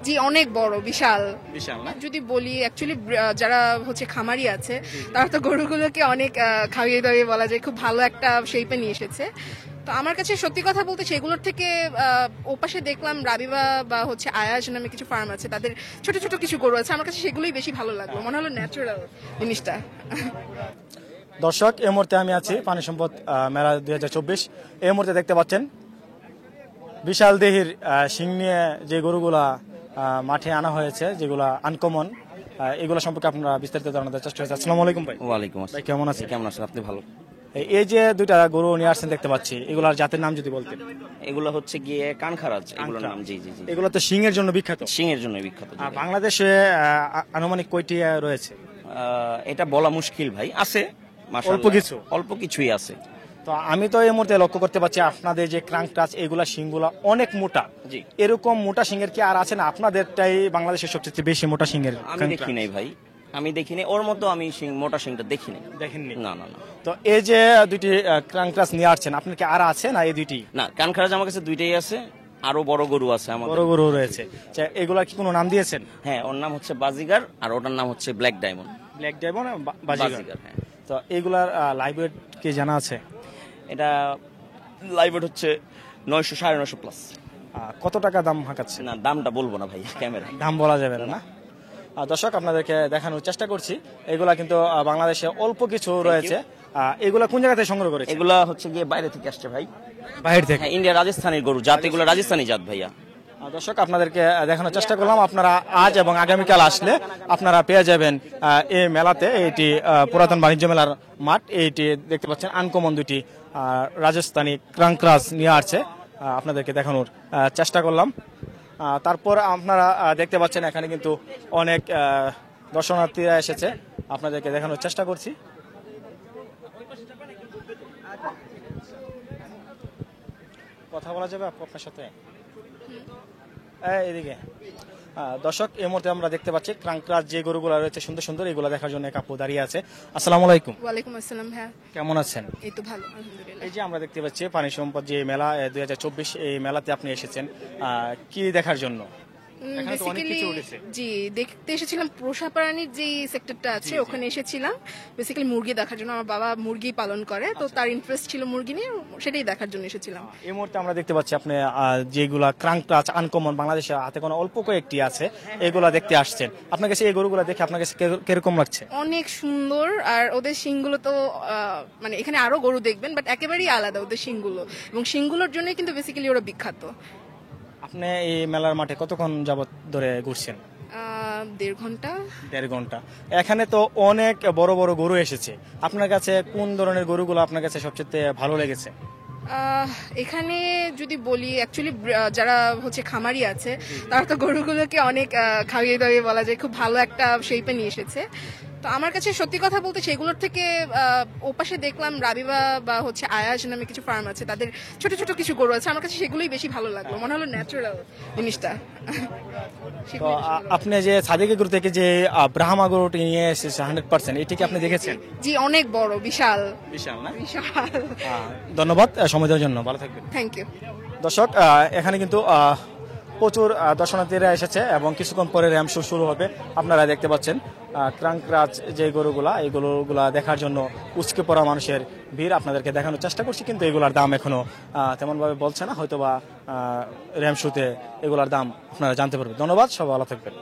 জি অনেক বড়, বিশাল বিশাল না? যদি বলি অ্যাকচুয়ালি যারা হচ্ছে খামারি আছে তারা তো গরুগুলোকে অনেক খাইয়ে দাইয়ে বলা যায় খুব ভালো একটা শেপে নিয়ে এসেছে। তো আমার কাছে সত্যি কথা বলতে সেগুলোর থেকে ওপাশে দেখলাম রাবিবা বা হচ্ছে আয়াজ নামে কিছু ফার্ম আছে, তাদের ছোট ছোট কিছু গরু আছে, আমার কাছে সেগুলোই বেশি ভালো লাগলো, মনে হলো ন্যাচারাল জিনিসটা। দর্শক, এই মুহূর্তে আমি আছি পানি সম্পদ মেলা 2024। এই মুহূর্তে দেখতে পাচ্ছেন বিশাল দেহির শিং নিয়ে যে গরুগুলা মাঠে আনা হয়েছে, যেগুলা আনকমন, এগুলো সম্পর্কে আপনারা বিস্তারিত জানার চেষ্টা হয়েছে। আসসালামু আলাইকুম ভাই। ওয়ালাইকুম আসসালাম। ভাই কেমন আছেন? কেমন আছেন আপনি? ভালো। এই যে দুইটা গরু নিয়ে আসছেন দেখতে পাচ্ছি, এগুলার জাতের নাম যদি বলতেন। এগুলো হচ্ছে গিয়ে কানখারাজ, এগুলোর নাম। জি জি জি। এগুলো তো শিং এর জন্য বিখ্যাত। সিং এর জন্য বিখ্যাত। বাংলাদেশে আনুমানিক কয়টি রয়েছে? এটা বলা মুশকিল ভাই, আছে মাশাআল্লাহ, অল্প কিছু? অল্প কিছুই আছে। তো আমি তো এই মুহূর্তে লক্ষ্য করতে পারছি আপনাদের যে ক্রাঙ্ক টাচ, এগুলা শিংগুলা অনেক মোটা। জি। এরকম মোটা শিংয়ের কি আর আছে না? আপনাদেরটাই বাংলাদেশের সবচেয়ে বেশি মোটা শিংয়ের। আমি দেখি নাই ভাই, আমি দেখিনি ওর মতো, আমি মোটা সিংটা দেখিনি। দেখেননি? না না না। তো এই যে দুইটি ক্রাঙ্ক টাচ নিয়ে আসছেন, আপনার কি আর আছে না এই দুইটি? না, কানখারাজ আমার কাছে দুইটাই আছে, আরো বড় গরু আছে আমার। বড় গরু রয়েছে। এগুলা কি কোনো নাম দিয়েছেন? হ্যাঁ, ওর নাম হচ্ছে বাজিগার আর ওটার নাম হচ্ছে black diamond. Black diamond, Baazigar, হ্যাঁ। তো এইগুলার লাইভ ওয়েট কি জানা আছে? এটা লাইভ ওয়েট হচ্ছে 900 950 প্লাস। কত টাকা দাম হাঁকাচ্ছে? না, দামটা বলবো না ভাই, ক্যামেরা দাম বলা যাবে না? দর্শক, আপনাদেরকে দেখানোর চেষ্টা করছি, এগুলা কিন্তু বাংলাদেশে অল্প কিছু রয়েছে। এগুলা কোন জায়গা থেকে সংগ্রহ করেছে? এগুলা হচ্ছে গিয়ে বাইরে থেকে আসছে ভাই, বাইরে থেকে। হ্যাঁ, ইন্ডিয়া রাজস্থানের গরু, জাত এগুলো রাজস্থানী জাত ভাইয়া। দর্শক, আপনাদেরকে দেখানোর চেষ্টা করলাম। আপনারা আজ এবং আগামীকাল আসলে আপনারা পেয়ে যাবেন এই মেলাতে। এটি পুরাতন বাণিজ্য মেলার মাঠ। এইটি দেখতে পাচ্ছেন আনকমন দুটি রাজস্থানী ক্রাঙ্করাজ নিয়ে আসছে, আপনাদেরকে দেখানোর চেষ্টা করলাম। তারপর আপনারা দেখতে পাচ্ছেন এখানে কিন্তু অনেক দর্শনার্থীরা এসেছে, আপনাদেরকে দেখানোর চেষ্টা করছি। কথা বলা যাবে আপনার সাথে? এদিকে দর্শক, এই মুহূর্তে আমরা দেখতে পাচ্ছি ক্রাঙ্করাজ যে গরুগুলো রয়েছে সুন্দর সুন্দর, এগুলো দেখার জন্য এক আপু দাঁড়িয়ে আছে। আসসালামু আলাইকুম। ওয়ালাইকুম আসসালাম ভাইয়া। কেমন আছেন? এই তো ভালো, আলহামদুলিল্লাহ। এই যে আমরা দেখতে পাচ্ছি পানি সম্পদ যে মেলা 2024, এই মেলাতে আপনি এসেছেন কি দেখার জন্য? এখানে তো অনেক কিছু উঠেছে। জি, দেখতে এসেছিলাম পোষা প্রাণীর যে সেক্টরটা আছে ওখানে এসেছিলাম বেসিক্যালি মুরগি দেখার জন্য। আমার বাবা মুরগি পালন করে, তো তার ইন্টারেস্ট ছিল মুরগি নিয়ে, সেটাই দেখার জন্য এসেছিলাম। এই মুহূর্তে আমরা দেখতে পাচ্ছি আপনি যেগুলা ক্রাঙ্ক টাচ আনকমন বাংলাদেশে হাতে কোনো অল্প কয়েকটি আছে, এগুলা দেখতে আসছেন। আপনার কাছে এই গরুগুলা দেখে আপনার কাছে কিরকম লাগছে? অনেক সুন্দর, আর ওদের শিংগুলো তো মানে এখানে আরো গরু দেখবেন বাট একেবারেই আলাদা ওদের শিংগুলো, এবং শিংগুলোর জন্য কিন্তু বেসিক্যালি ওরা বিখ্যাত। আপনি এই মেলার মাঠে কতক্ষণ যাবত ধরে ঘুরছেন? 1.5 ঘন্টা। 1.5 ঘন্টা। এখানে তো অনেক বড় বড় গরু এসেছে, আপনার কাছে কোন ধরনের গরুগুলো আপনার কাছে সবচেয়ে ভালো লেগেছে? এখানে যদি বলি অ্যাকচুয়ালি যারা হচ্ছে খামারি আছে তারা তো গরুগুলোকে অনেক খাইয়ে দাইয়ে বলা যায় খুব ভালো একটা শেপে নিয়ে এসেছে। তো আমার কাছে সত্যি কথা বলতে সেগুলোর থেকে ওপাশে দেখলাম রাবিবা বা হচ্ছে আয়াজ নামে কিছু ফার্ম আছে, তাদের ছোট ছোট কিছু গরু আছে, আমার কাছে সেগুলোই বেশি ভালো লাগলো, মনে হলো ন্যাচারাল জিনিসটা। তো আপনি যে সাদিকে গরু থেকে যে ব্রাহ্মা গরুটি নিয়ে এসেছে 100%, এটি কি আপনি দেখেছেন? জি অনেক বড়, বিশাল। বিশাল না? বিশাল। ধন্যবাদ সময় দেওয়ার জন্য, ভালো থাকবেন। Thank you. দর্শক, এখানে কিন্তু প্রচুর দর্শনার্থীরা এসেছে এবং কিছুক্ষণ পরে র্যাম শো শুরু হবে। আপনারা দেখতে পাচ্ছেন ক্রাঙ্করাজ যে গরুগুলা, এই গরুগুলা দেখার জন্য উচকে পড়া মানুষের ভিড়। আপনাদেরকে দেখানোর চেষ্টা করছি, কিন্তু এগুলার দাম এখনো তেমনভাবে বলছে না, হয়তোবা র্যাম শোতে এগুলার দাম আপনারা জানতে পারবেন। ধন্যবাদ, সবাই ভালো থাকবেন।